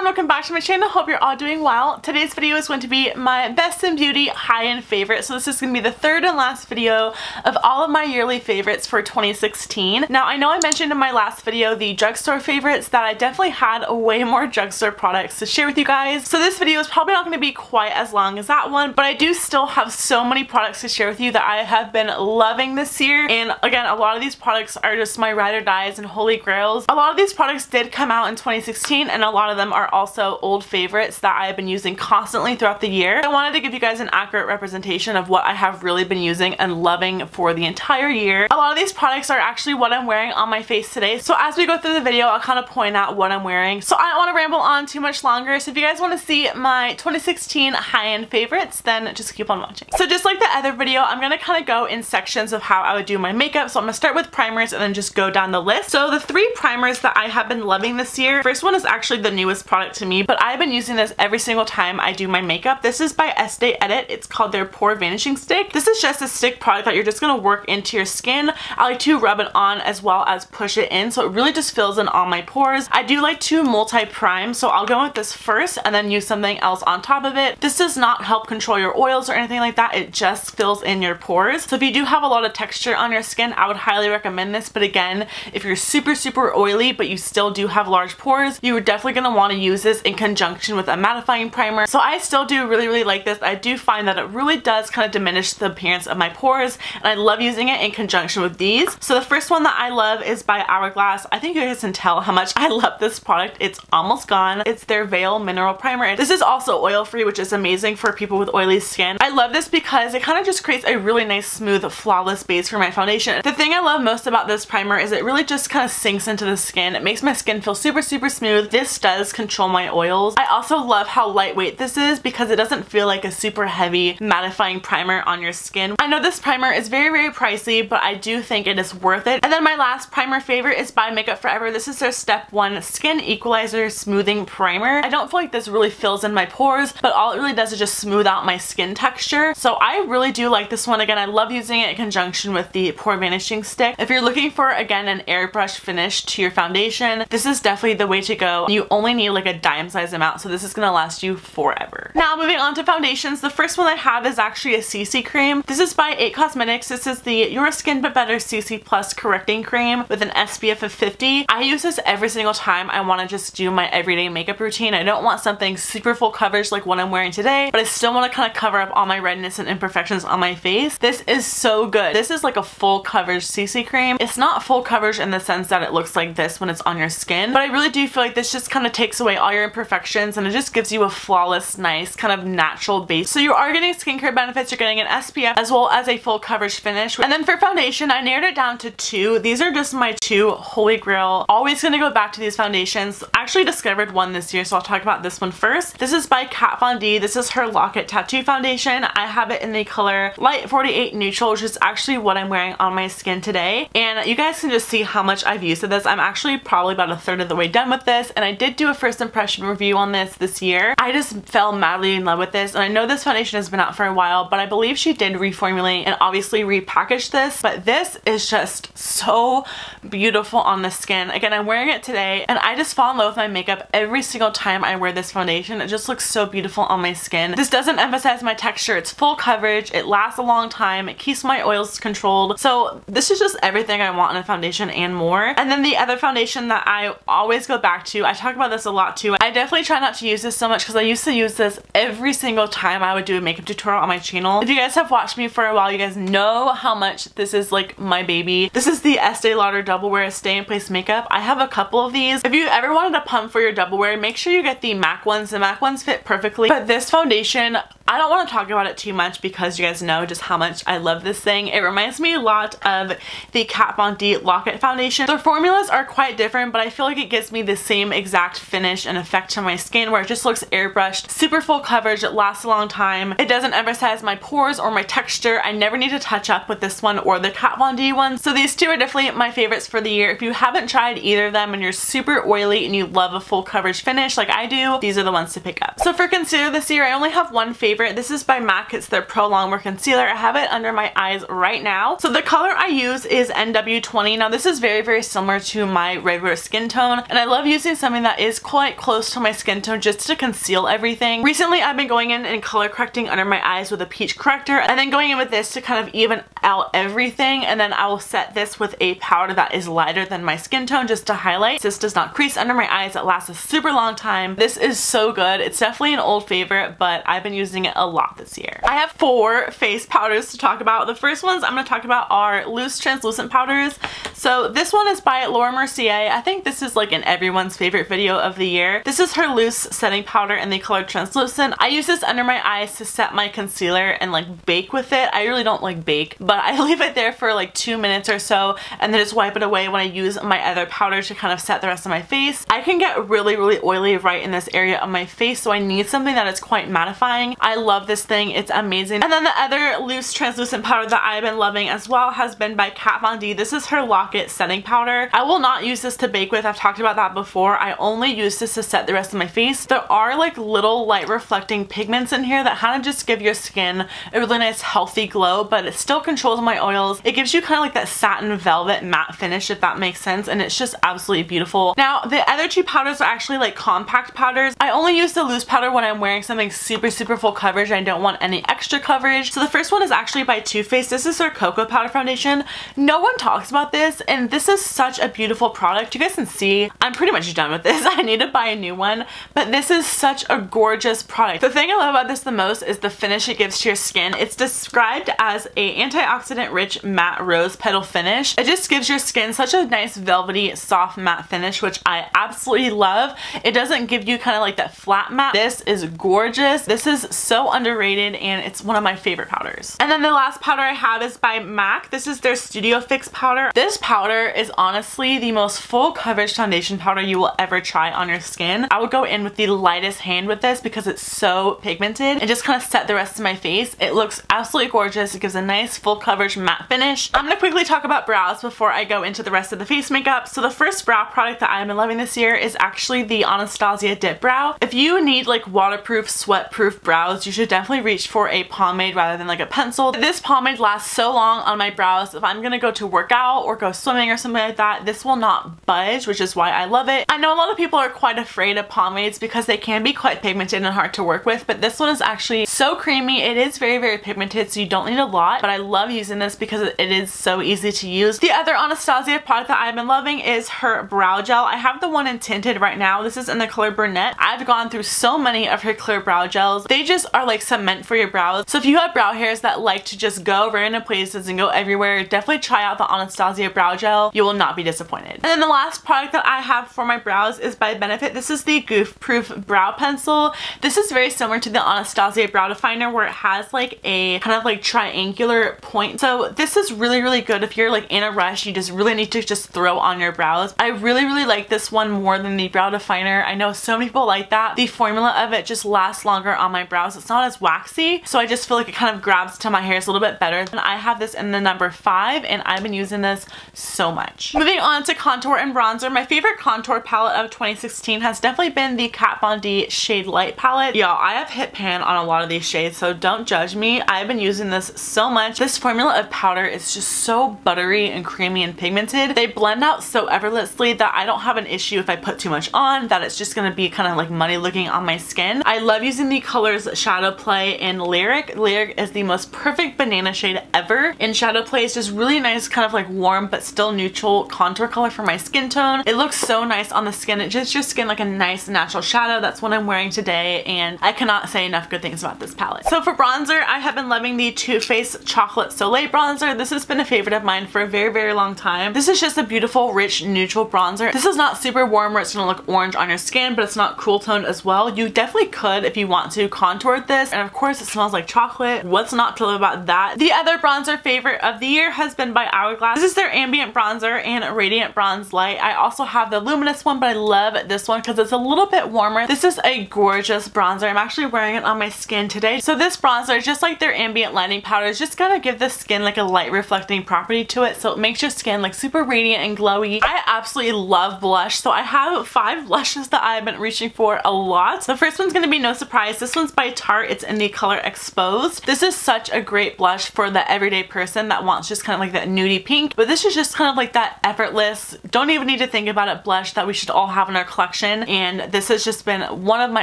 welcome back to my channel. Hope you're all doing well. Today's video is going to be my best in beauty high-end favorite. So this is going to be the third and last video of all of my yearly favorites for 2016. Now I know I mentioned in my last video the drugstore favorites that I definitely had way more drugstore products to share with you guys. So this video is probably not going to be quite as long as that one, but I do still have so many products to share with you that I have been loving this year. And again, a lot of these products are just my ride or dies and holy grails. A lot of these products did come out in 2016 and a lot of them are also old favorites that I have been using constantly throughout the year. I wanted to give you guys an accurate representation of what I have really been using and loving for the entire year. A lot of these products are actually what I'm wearing on my face today. So as we go through the video, I'll kind of point out what I'm wearing. So I don't want to ramble on too much longer. So if you guys want to see my 2016 high-end favorites, then just keep on watching. So just like the other video, I'm going to kind of go in sections of how I would do my makeup. So I'm going to start with primers and then just go down the list. So the three primers that I have been loving this year, first one is actually the newest product to me, but I've been using this every single time I do my makeup. This is by Estee Edit. It's called their Pore Vanishing Stick. This is just a stick product that you're just going to work into your skin. I like to rub it on as well as push it in, so it really just fills in all my pores. I do like to multi-prime, so I'll go with this first and then use something else on top of it. This does not help control your oils or anything like that. It just fills in your pores. So if you do have a lot of texture on your skin, I would highly recommend this. But again, if you're super oily but you still do have large pores, you're definitely going to want to use this in conjunction with a mattifying primer. So I still do really like this. I do find that it really does kind of diminish the appearance of my pores, and I love using it in conjunction with these. So the first one that I love is by Hourglass. I think you guys can tell how much I love this product. It's almost gone. It's their Veil Mineral Primer. This is also oil free, which is amazing for people with oily skin. I love this because it kind of just creates a really nice, smooth, flawless base for my foundation. The thing I love most about this primer is it really just kind of sinks into the skin. It makes my skin feel super smooth. This does control my oils. I also love how lightweight this is because it doesn't feel like a super heavy mattifying primer on your skin. I know this primer is very pricey, but I do think it is worth it. And then my last primer favorite is by Makeup Forever. This is their Step 1 Skin Equalizer Smoothing Primer. I don't feel like this really fills in my pores, but all it really does is just smooth out my skin texture. So I really do like this one. Again, I love using it in conjunction with the Pore Vanishing Stick. If you're looking for, again, an airbrush finish to your foundation, this is definitely the way to go. You only need like a dime size amount, so this is gonna last you forever. Now moving on to foundations, the first one I have is actually a CC cream. This is by 8 Cosmetics. This is the Your Skin But Better CC Plus Correcting Cream with an SPF of 50. I use this every single time I want to just do my everyday makeup routine. I don't want something super full coverage like what I'm wearing today, but I still want to kind of cover up all my redness and imperfections on my face. This is so good. This is like a full coverage CC cream. It's not full coverage in the sense that it looks like this when it's on your skin, but I really do feel like this just kind of takes away all your imperfections and it just gives you a flawless, nice, kind of natural base. So you are getting skincare benefits. You're getting an SPF as well as a full coverage finish. And then for foundation, I narrowed it down to two. These are just my two holy grail. Always gonna go back to these foundations. I actually discovered one this year, so I'll talk about this one first. This is by Kat Von D. This is her Lock-It Tattoo Foundation. I have it in the color Light 48 Neutral, which is actually what I'm wearing on my skin today. And you guys can just see how much I've used of this. I'm actually probably about a third of the way done with this, and I did do a first impression review on this year. I just fell madly in love with this, and I know this foundation has been out for a while, but I believe she did reformulate and obviously repackage this, but this is just so beautiful on the skin. Again, I'm wearing it today, and I just fall in love with my makeup every single time I wear this foundation. It just looks so beautiful on my skin. This doesn't emphasize my texture. It's full coverage. It lasts a long time. It keeps my oils controlled. So this is just everything I want in a foundation and more. And then the other foundation that I always go back to, I talk about this a lot too. I definitely try not to use this so much because I used to use this every single time I would do a makeup tutorial on my channel. If you guys have watched me for a while, you guys know how much this is like my baby. This is the Estee Lauder Double Wear Stay in Place Makeup. I have a couple of these. If you ever wanted a pump for your double wear, make sure you get the MAC ones. The MAC ones fit perfectly. But this foundation, I don't want to talk about it too much because you guys know just how much I love this thing. It reminds me a lot of the Kat Von D Lock-It Foundation. Their formulas are quite different, but I feel like it gives me the same exact finish and effect to my skin where it just looks airbrushed, super full coverage, it lasts a long time. It doesn't emphasize my pores or my texture. I never need to touch up with this one or the Kat Von D one. So these two are definitely my favorites for the year. If you haven't tried either of them and you're super oily and you love a full coverage finish like I do, these are the ones to pick up. So for concealer this year, I only have one favorite favorite. This is by MAC. It's their Pro Longwear Concealer. I have it under my eyes right now. So the color I use is NW20. Now this is very, very similar to my regular skin tone, and I love using something that is quite close to my skin tone just to conceal everything. Recently I've been going in and color correcting under my eyes with a peach corrector, and then going in with this to kind of even out everything, and then I will set this with a powder that is lighter than my skin tone just to highlight. This does not crease under my eyes. It lasts a super long time. This is so good. It's definitely an old favorite, but I've been using it a lot this year. I have 4 face powders to talk about. The first ones I'm going to talk about are loose translucent powders. So this one is by Laura Mercier. I think this is like in everyone's favorite video of the year. This is her loose setting powder in the color translucent. I use this under my eyes to set my concealer and like bake with it. I really don't like bake, but I leave it there for like 2 minutes or so and then just wipe it away when I use my other powder to kind of set the rest of my face. I can get really, really oily right in this area of my face, so I need something that is quite mattifying. I love this thing. It's amazing. And then the other loose translucent powder that I've been loving as well has been by Kat Von D. This is her Lock-It setting powder. I will not use this to bake with. I've talked about that before. I only use this to set the rest of my face. There are like little light reflecting pigments in here that kind of just give your skin a really nice healthy glow, but it still controls my oils. It gives you kind of like that satin velvet matte finish, if that makes sense, and it's just absolutely beautiful. Now the other 2 powders are actually like compact powders. I only use the loose powder when I'm wearing something super full coverage. I don't want any extra coverage. So the first one is actually by Too Faced. This is their Cocoa Powder Foundation. No one talks about this, and this is such a beautiful product. You guys can see I'm pretty much done with this. I need to buy a new one, but this is such a gorgeous product. The thing I love about this the most is the finish it gives to your skin. It's described as a antioxidant rich matte rose petal finish. It just gives your skin such a nice velvety soft matte finish, which I absolutely love. It doesn't give you kind of like that flat matte. This is gorgeous. This is so underrated, and it's one of my favorite powders. And then the last powder I have is by MAC. This is their Studio Fix powder. This powder is honestly the most full coverage foundation powder you will ever try on your skin. I would go in with the lightest hand with this because it's so pigmented and just kind of set the rest of my face. It looks absolutely gorgeous. It gives a nice full coverage matte finish. I'm gonna quickly talk about brows before I go into the rest of the face makeup. So the first brow product that I've been loving this year is actually the Anastasia Dip Brow. If you need like waterproof, sweat-proof brows, you should definitely reach for a pomade rather than like a pencil. This pomade lasts so long on my brows. If I'm gonna go to work out or go swimming or something like that, this will not budge, which is why I love it. I know a lot of people are quite afraid of pomades because they can be quite pigmented and hard to work with, but this one is actually so creamy. It is very pigmented, so you don't need a lot, but I love using this because it is so easy to use. The other Anastasia product that I've been loving is her brow gel. I have the one in tinted right now. This is in the color brunette. I've gone through so many of her clear brow gels. They just are like cement for your brows. So if you have brow hairs that like to just go random places and go everywhere, definitely try out the Anastasia brow gel. You will not be disappointed. And then the last product that I have for my brows is by Benefit. This is the Goof Proof Brow Pencil. This is very similar to the Anastasia Brow Definer, where it has like a kind of like triangular point. So this is really good if you're like in a rush, you just really need to just throw on your brows. I really like this one more than the Brow Definer. I know so many people like that. The formula of it just lasts longer on my brows. It's not as waxy, so I just feel like it kind of grabs to my hairs a little bit better. And I have this in the number 5, and I've been using this so much. Moving on to contour and bronzer. My favorite contour palette of 2016 has definitely been the Kat Von D Shade Light palette. Y'all, I have hit pan on a lot of these shades, so don't judge me. I've been using this so much. This formula of powder is just so buttery and creamy and pigmented. They blend out so effortlessly that I don't have an issue if I put too much on, that it's just gonna be kind of like muddy looking on my skin. I love using the colors Shadow Play and Lyric. Lyric is the most perfect banana shade ever, and Shadow Play is just really nice, kind of like warm but still neutral contour color for my skin tone. It looks so nice on the skin. It gives your skin like a nice natural shadow. That's what I'm wearing today, and I cannot say enough good things about this palette. So for bronzer, I have been loving the Too Faced Chocolate Soleil bronzer. This has been a favorite of mine for a very long time. This is just a beautiful, rich, neutral bronzer. This is not super warm where it's gonna look orange on your skin, but it's not cool toned as well. You definitely could, if you want to, contour this, and of course it smells like chocolate. What's not to love about that? The other bronzer favorite of the year has been by Hourglass. This is their Ambient Bronzer and Radiant Bronze Light. I also have the Luminous one, but I love this one because it's a little bit warmer. This is a gorgeous bronzer. I'm actually wearing it on my skin today. So this bronzer, just like their Ambient Lighting powders, just gonna give the skin like a light reflecting property to it, so it makes your skin like super radiant and glowy. I absolutely love blush, so I have 5 blushes that I've been reaching for a lot. The first one's gonna be no surprise. This one's by Tarte. It's in the color Exposed. This is such a great blush for the everyday person that wants just kind of like that nudie pink, but this is just kind of like that effortless, don't even need to think about it blush that we should all have in our collection, and this has just been one of my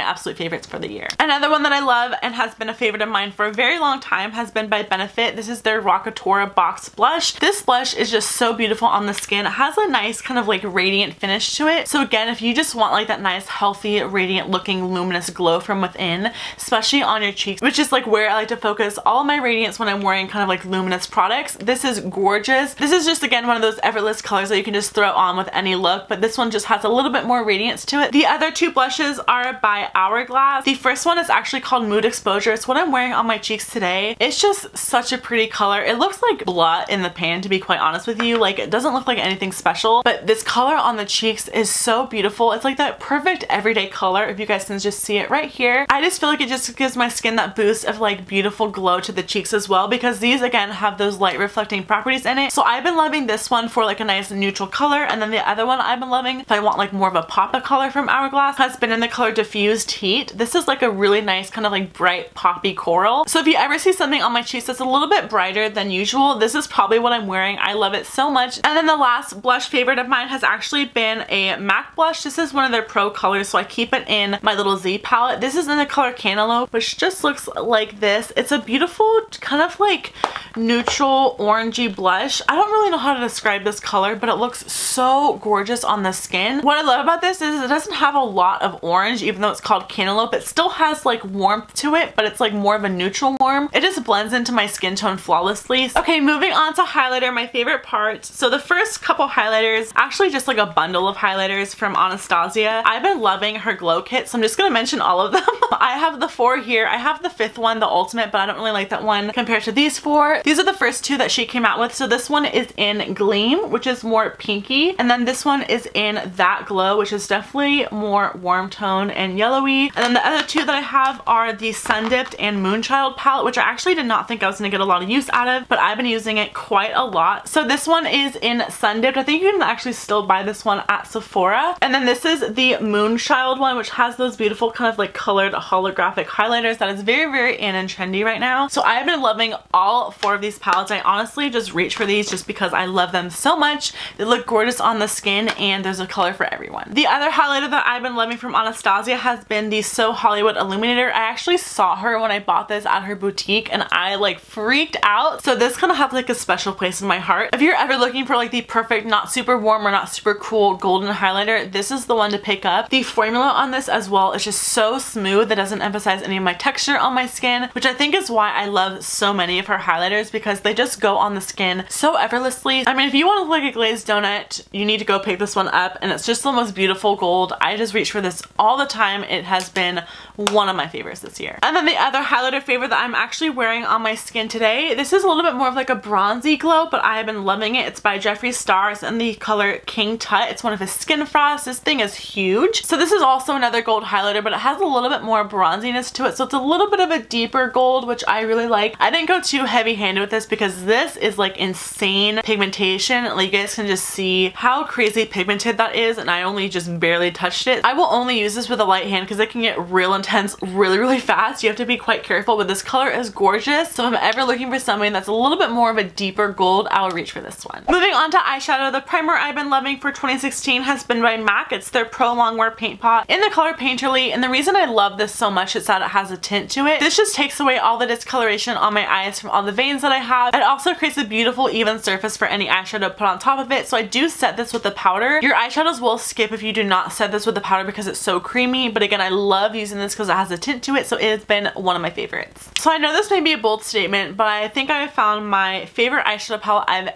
absolute favorites for the year. Another one that I love and has been a favorite of mine for a very long time has been by Benefit. This is their Rockatora Box Blush. This blush is just so beautiful on the skin. It has a nice kind of like radiant finish to it. So again, if you just want like that nice, healthy, radiant looking luminous glow from within, especially on your cheeks, which is like where I like to focus all of my radiance when I'm wearing kind of like luminous products, this is gorgeous. This is just again one of those effortless colors that you can just throw on with any look, but this one just has a little bit more radiance to it. The other 2 blushes are by Hourglass. The first one is actually called Mood Exposure. It's what I'm wearing on my cheeks today. It's just such a pretty color. It looks like blah in the pan, to be quite honest with you. Like, it doesn't look like anything special, but this color on the cheeks is so beautiful. It's like that perfect everyday color, if you guys can just see it right here. I just feel like it just gives my skin that boost of like beautiful glow to the cheeks as well, because these again have those light reflecting properties in it. So I've been loving this one for like a nice neutral color, and then the other one I've been loving, if I want like more of a pop of color from Hourglass, has been in the color Diffused Heat. This is like a really nice kind of like bright poppy coral. So if you ever see something on my cheeks that's a little bit brighter than usual, this is probably what I'm wearing. I love it so much. And then the last blush favorite of mine has actually been a MAC blush. This is one of their pro colors, so I keep it in my little Z palette. This is in the color Cantaloupe, which just looks like this. It's a beautiful kind of like neutral orangey blush. I don't really know how to describe this color, but it looks so gorgeous on the skin. What I love about this is it doesn't have a lot of orange, even though it's called Cantaloupe. It still has like warmth to it, but it's like more of a neutral warm. It just blends into my skin tone flawlessly. Okay, moving on to highlighter, my favorite part. So the first couple highlighters, actually just like a bundle of highlighters from Anastasia. I've been loving her glow kit, so I'm just gonna mention all of them. I have the 4 here. I have the 5th one, the Ultimate, but I don't really like that one compared to these 4. These are the first 2 that she came out with. So this one is in Gleam, which is more pinky, and then this one is in That Glow, which is definitely more warm tone and yellowy. And then the other 2 that I have are the Sun Dipped and Moonchild palette, which I actually did not think I was gonna get a lot of use out of, but I've been using it quite a lot. So this one is in Sun Dipped. I think you can actually still buy this one at Sephora. And then this is the Moonchild one, which has those beautiful kind of like colored holographic highlighters that is very, very in and trendy right now. So I've been loving all 4 of these palettes. I honestly just reach for these just because I love them so much. They look gorgeous on the skin, and there's a color for everyone. The other highlighter that I've been loving from Anastasia has been the So Hollywood Illuminator. I actually saw her when I bought this at her boutique, and I like freaked out. So this kind of has like a special place in my heart. If you're ever looking for like the perfect, not super warm or not super cool golden highlighter, this is the one to pick up. The formula on this as well is just so smooth. It doesn't emphasize any of my texture on my skin, which I think is why I love so many of her highlighters, because they just go on the skin so effortlessly. I mean, if you want to look like a glazed donut, you need to go pick this one up, and it's just the most beautiful gold. I just reach for this all the time. It has been one of my favorites this year. And then the other highlighter favorite that I'm actually wearing on my skin today, this is a little bit more of like a bronzy glow, but I have been loving it. It's by Jeffree Star. It's in the color King Tut. It's one of his Skin Frost. This thing is huge. So this is also another gold highlighter, but it has a little bit more bronziness to it. So it's a little bit of a deeper gold, which I really like. I didn't go too heavy handed with this because this is like insane pigmentation. Like, you guys can just see how crazy pigmented that is, and I only just barely touched it. I will only use this with a light hand because it can get real intense really, really fast. You have to be quite careful, but this color is gorgeous. So if I'm ever looking for something that's a little bit more of a deeper gold, I will reach for this one. Moving on to eyeshadow, the primer I've been loving for 2016 has been by MAC. It's their Pro Longwear Paint Pot in the color Painterly, and the reason I love this so much is that it has a tint to it. This just takes away all the discoloration on my eyes from all the veins that I have. It also creates a beautiful even surface for any eyeshadow to put on top of it. So I do set this with the powder. Your eyeshadows will skip if you do not set this with the powder because it's so creamy, but again, I love using this because it has a tint to it, so it has been one of my favorites. So I know this may be a bold statement, but I think I found my favorite eyeshadow palette I've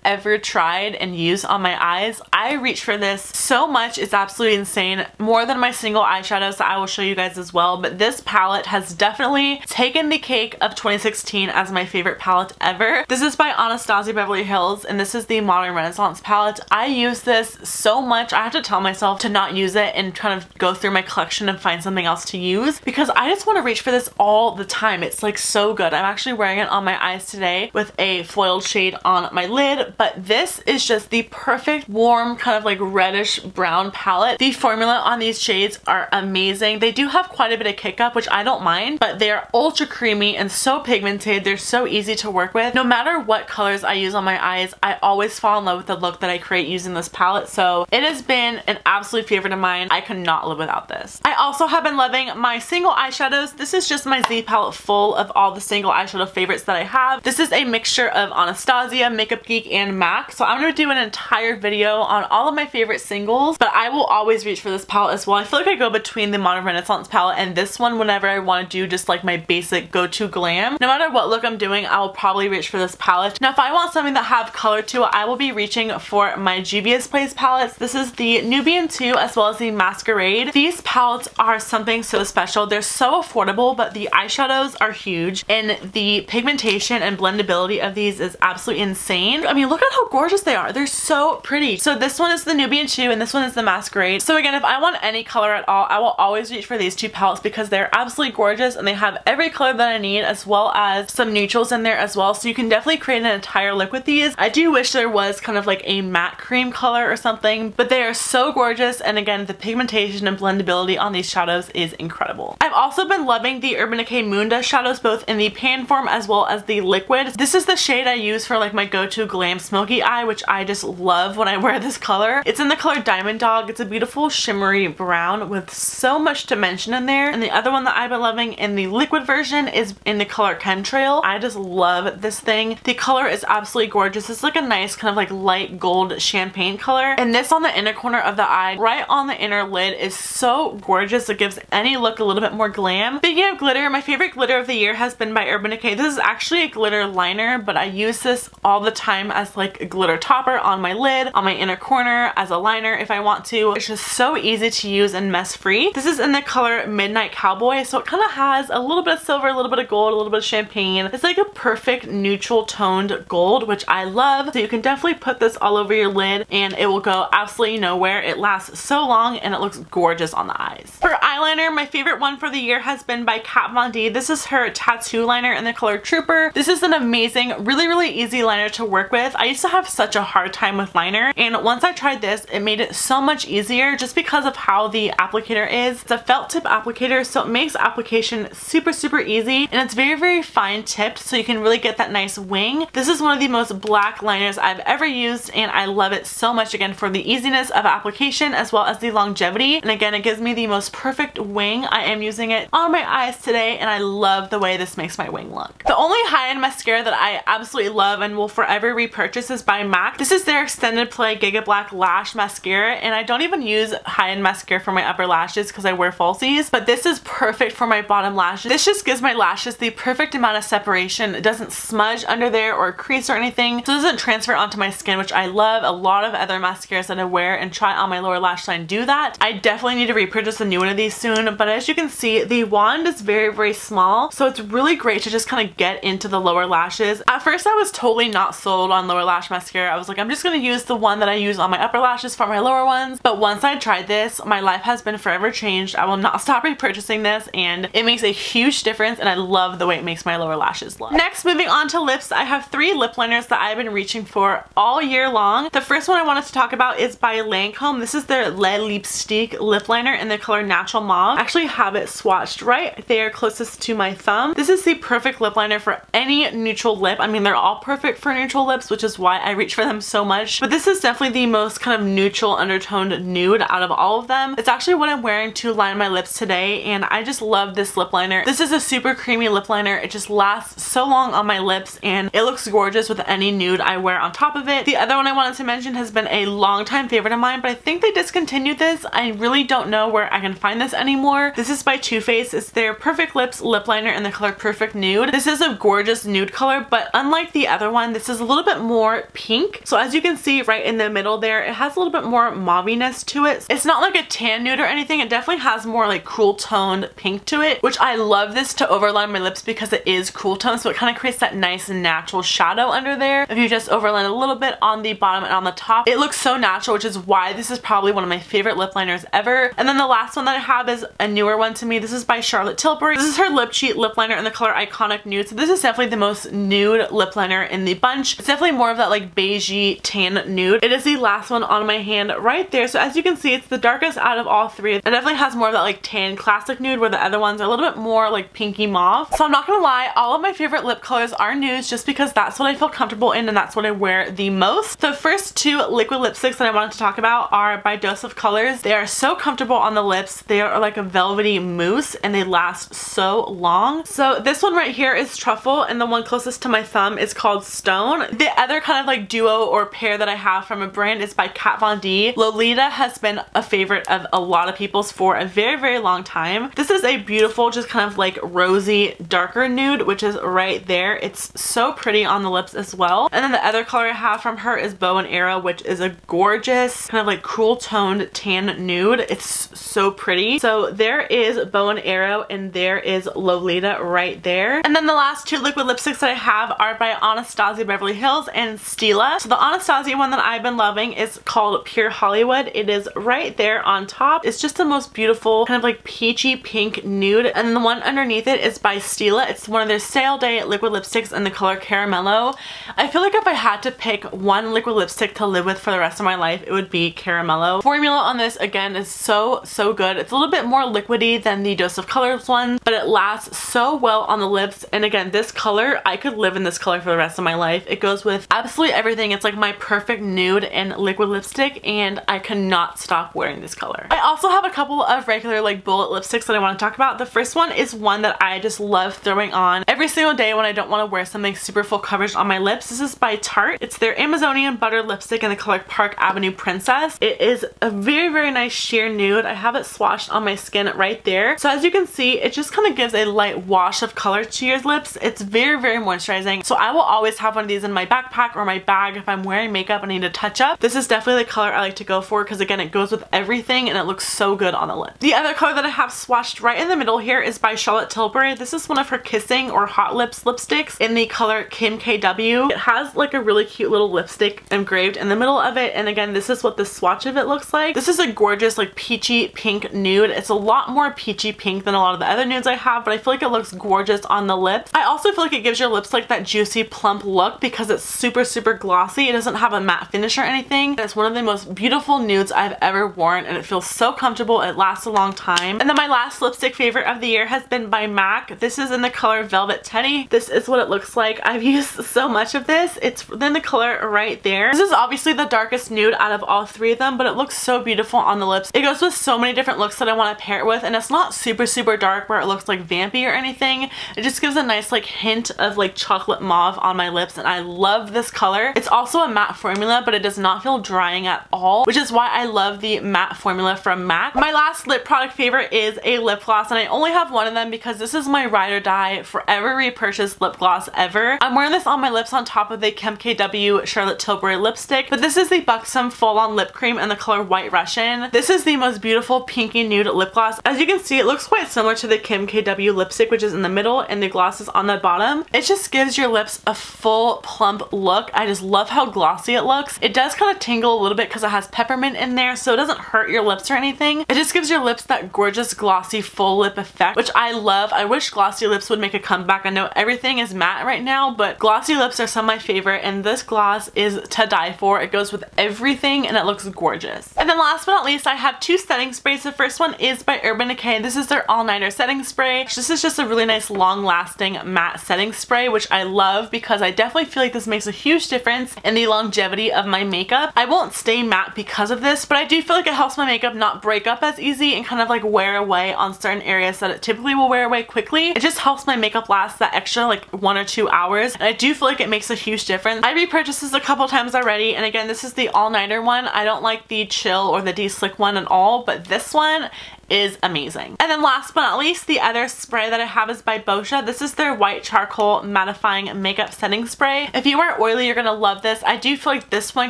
ever tried and used on my eyes. I reach for this so much, it's absolutely insane. More than my single eyeshadows that I will show you guys as well, but this palette has definitely taken the cake of 2016 as my favorite palette ever. This is by Anastasia Beverly Hills, and this is the Modern Renaissance palette. I use this so much. I have to tell myself to not use it and kind of go through my collection and find something else to use, because I just want to reach for this all the time. time. It's like so good. I'm actually wearing it on my eyes today with a foiled shade on my lid, but this is just the perfect warm kind of like reddish brown palette. The formula on these shades are amazing. They do have quite a bit of kick up, which I don't mind, but they're ultra creamy and so pigmented. They're so easy to work with. No matter what colors I use on my eyes, I always fall in love with the look that I create using this palette, so it has been an absolute favorite of mine. I could not live without this. I also have been loving my single eyeshadows. This is just my Z palette full of all the single eyeshadow favorites that I have. This is a mixture of Anastasia, Makeup Geek, and MAC, so I'm going to do an entire video on all of my favorite singles, but I will always reach for this palette as well. I feel like I go between the Modern Renaissance palette and this one whenever I want to do just like my basic go-to glam. No matter what look I'm doing, I will probably reach for this palette. Now if I want something that have color to it, I will be reaching for my Juvia's Place palettes. This is the Nubian 2 as well as the Masquerade. These palettes are something so special. They're so affordable, but the eyeshadows are huge and the pigmentation and blendability of these is absolutely insane. I mean, look at how gorgeous they are. They're so pretty. So this one is the Nubian 2 and this one is the Masquerade. So again, if I want any color at all, I will always reach for these two palettes because they're absolutely gorgeous and they have every color that I need as well as some neutrals in there as well. So you can definitely create an entire look with these. I do wish there was kind of like a matte cream color or something, but they are so gorgeous, and again, the pigmentation and blendability on these shadows is incredible. I've also been loving the Urban Decay Moon Dust shadows both in the pan form as well as the liquid. This is the shade I use for like my go-to glam smoky eye, which I just love when I wear this color. It's in the color Diamond Dog. It's a beautiful shimmery brown with so much dimension in there, and the other one that I've been loving in the liquid version is in the color Chemtrail. I just love this thing. The color is absolutely gorgeous. It's like a nice kind of like light gold champagne color, and this on the inner corner of the eye right on the inner lid is so gorgeous. It gives any look a little bit more glam. Speaking of glitter, my favorite glitter of the year has been by Urban Decay. This is actually a glitter liner, but I use this all the time as like a glitter topper on my lid, on my inner corner, as a liner if I want to. It's just so easy to use and mess free. This is in the color Midnight Cowboy, so it kind of has a little bit of silver, a little bit of gold, a little bit of champagne. It's like a perfect neutral toned gold, which I love. So you can definitely put this all over your lid and it will go absolutely nowhere. It lasts so long and it looks gorgeous on the eyes. For eyeliner, my favorite one for the year has been by Kat Von D. This is her tattoo liner in the color Trooper. This is an amazing, really easy liner to work with. I used to have such a hard time with liner, and once I tried this, it made it so much easier just because of how the applicator is. It's a felt tip applicator, so it makes application super easy, and it's very fine tipped, so you can really get that nice wing. This is one of the most black liners I've ever used, and I love it so much, again, for the easiness of application as well as the longevity. And again, it gives me the most perfect wing. I am using it on my eyes today, and I love the way this makes my wing look. The only high-end mascara that I absolutely love and will forever repurchase is by MAC. This is their Extended Play Giga Black Lash Mascara, and I don't even use high-end mascara for my upper lashes because I wear falsies, but this is perfect for my bottom lashes. This just gives my lashes the perfect amount of separation. It doesn't smudge under there or crease or anything, so it doesn't transfer onto my skin, which I love. A lot of other mascaras that I wear and try on my lower lash line do that. I definitely need to repurchase a new one of these soon, but as you can see, the wand is very small, so it's really great to just kind of get into the lower lashes. At first, I was totally not sold on lower lash mascara. I was like, I'm just gonna use the one that I use on my upper lashes for my lower ones, but once I tried this, my life has been forever changed. I will not stop repurchasing this, and it makes a huge difference, and I love the way it makes my lower lashes look. Next, moving on to lips, I have 3 lip liners that I've been reaching for all year long. The first one I wanted to talk about is by Lancome. This is their Le Lipstick lip liner in the color Natural Mauve. I actually have it swatched right there closest to my thumb. This is the perfect lip liner for any neutral lip. I mean, they're all perfect for neutral lips, which is why I reach for them so much, but this is definitely the most kind of neutral undertoned nude out of all of them. It's actually what I'm wearing to line my lips today, and I just love this lip liner. This is a super creamy lip liner. It just lasts so long on my lips, and it looks gorgeous with any nude I wear on top of it. The other one I wanted to mention has been a long-time favorite of mine, but I think they discontinued this. I really don't know where I can find this anymore. This is by Too Faced. It's their Perfect Lips lip liner in the color Perfect Nude. This is a gorgeous nude color, but unlike the other one, this is a little bit more pink. So as you can see right in the middle there, it has a little bit more mauviness to it. It's not like a tan nude or anything. It definitely has more like cool toned pink to it, which I love this to overline my lips because it is cool tone, so it kind of creates that nice natural shadow under there. If you just overline a little bit on the bottom and on the top, it looks so natural, which is why this is probably one of my favorite lip liners ever. And then the last one that I have is a newer one to me. This is by Charlotte Tilbury. This is her lip Cheat lip liner in the color Iconic Nude. So this is definitely the most nude lip liner in the bunch. It's definitely more of that like beigey tan nude. It is the last one on my hand right there. So as you can see, it's the darkest out of all three. It definitely has more of that like tan classic nude, where the other ones are a little bit more like pinky mauve. So I'm not gonna lie, all of my favorite lip colors are nudes just because that's what I feel comfortable in and that's what I wear the most. The first two liquid lipsticks that I wanted to talk about are by Dose of Colors. They are so comfortable on the lips. They are like a velvety mousse and they last so long. So this one right here is Truffle and the one closest to my thumb is called Stone. The other kind of like duo or pair that I have from a brand is by Kat Von D. Lolita has been a favorite of a lot of people's for a very, very long time. This is a beautiful, just kind of like rosy, darker nude, which is right there. It's so pretty on the lips as well. And then the other color I have from her is Bow and Arrow, which is a gorgeous kind of like cool toned tan nude. It's so pretty. So there is Bow and Arrow and there is Lolita right there. And then the last two liquid lipsticks that I have are by Anastasia Beverly Hills and Stila. So the Anastasia one that I've been loving is called Pure Hollywood. It is right there on top. It's just the most beautiful kind of like peachy pink nude. And then the one underneath it is by Stila. It's one of their sale day liquid lipsticks in the color Caramello. I feel like if I had to pick one liquid lipstick to live with for the rest of my life, it would be Caramello. Formula on this again is so good. It's a little bit more liquidy than the Dose of Colors one, but it lasts so well on the lips. And again, this color, I could live in this color for the rest of my life. It goes with absolutely everything. It's like my perfect nude and liquid lipstick and I cannot stop wearing this color. I also have a couple of regular like bullet lipsticks that I want to talk about. The first one is one that I just love throwing on every single day when I don't want to wear something super full coverage on my lips. This is by Tarte. It's their Amazonian Butter Lipstick in the color Park Avenue Princess. It is a very, very nice sheer nude. I have it swatched on my skin right there. So as you can see, it just kind of gives a light wash of color to your lips. It's very, very moisturizing. So I will always have one of these in my backpack or my bag if I'm wearing makeup and I need to touch up. This is definitely the color I like to go for because again, it goes with everything and it looks so good on the lip. The other color that I have swatched right in the middle here is by Charlotte Tilbury. This is one of her kissing or hot lips lipsticks in the color Kim KW. It has like a really cute little lipstick engraved in the middle of it, and again, this is what the swatch of it looks like. This is a gorgeous like peachy pink nude. It's a lot more peachy pink than a lot of the other nudes I have, but I feel like it looks gorgeous on the lips. I also feel like it gives your lips like that juicy plump look because it's super glossy. It doesn't have a matte finish or anything. It's one of the most beautiful nudes I've ever worn and it feels so comfortable. It lasts a long time. And then my last lipstick favorite of the year has been by MAC. This is in the color Velvet Teddy. This is what it looks like. I've used so much of this. It's in the color right there. This is obviously the darkest nude out of all three of them, but it looks so beautiful on the lips. It goes with so many different looks that I want to pair it with, and it's not super dark where it looks like vampy or anything. It just gives a nice like hint of like chocolate mauve on my lips, and I love this color. It's also a matte formula, but it does not feel drying at all, which is why I love the matte formula from MAC. My last lip product favorite is a lip gloss, and I only have one of them because this is my ride or die forever repurchase lip gloss ever. I'm wearing this on my lips on top of the Kim KW Charlotte Tilbury lipstick, but this is the Buxom Full On Lip Cream in the color White Russian. This is the most beautiful pinky nude lip gloss. As you can see, it looks quite similar to the Kim KW lipstick, which is in the middle and the gloss is on the bottom. It just gives your lips a full plump look. I just love how glossy it looks. It does kind of tingle a little bit because it has peppermint in there, so it doesn't hurt your lips or anything. It just gives your lips that gorgeous glossy full lip effect, which I love. I wish glossy lips would make a comeback. I know everything is matte right now, but glossy lips are some of my favorite, and this gloss is to die for. It goes with everything and it looks gorgeous. And then last but not least, I have two setting sprays. The first one is by Urban Decay. This is their all-nighter setting spray. This is just a really nice long-lasting matte setting spray, which I love because I definitely feel like this makes a huge difference in the longevity of my makeup. I won't stay matte because of this, but I do feel like it helps my makeup not break up as easy and kind of like wear away on certain areas that it typically will wear away quickly. It just helps my makeup last that extra like 1 or 2 hours, and I do feel like it makes a huge difference. I repurchased this a couple times already, and again, this is the all-nighter one. I don't like the chill or the de-slick one at all, but this one is amazing. And then last but not least, the other spray that I have is by Boscia. This is their white charcoal mattifying makeup setting spray. If you are oily, you're gonna love this. I do feel like this one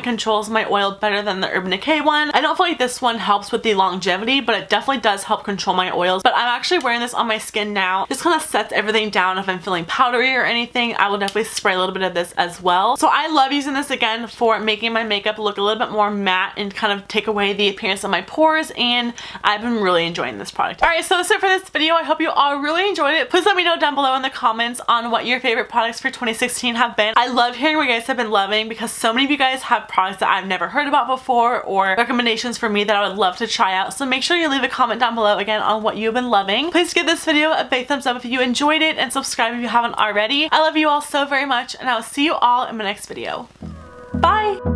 controls my oil better than the Urban Decay one. I don't feel like this one helps with the longevity, but it definitely does help control my oils. But I'm actually wearing this on my skin now. Just kind of sets everything down. If I'm feeling powdery or anything, I will definitely spray a little bit of this as well. So I love using this again for making my makeup look a little bit more matte and kind of take away the appearance of my pores, and I've been really really enjoying this product. Alright, so that's it for this video. I hope you all really enjoyed it. Please let me know down below in the comments on what your favorite products for 2016 have been. I love hearing what you guys have been loving because so many of you guys have products that I've never heard about before or recommendations for me that I would love to try out. So make sure you leave a comment down below again on what you've been loving. Please give this video a big thumbs up if you enjoyed it and subscribe if you haven't already. I love you all so very much and I will see you all in my next video. Bye!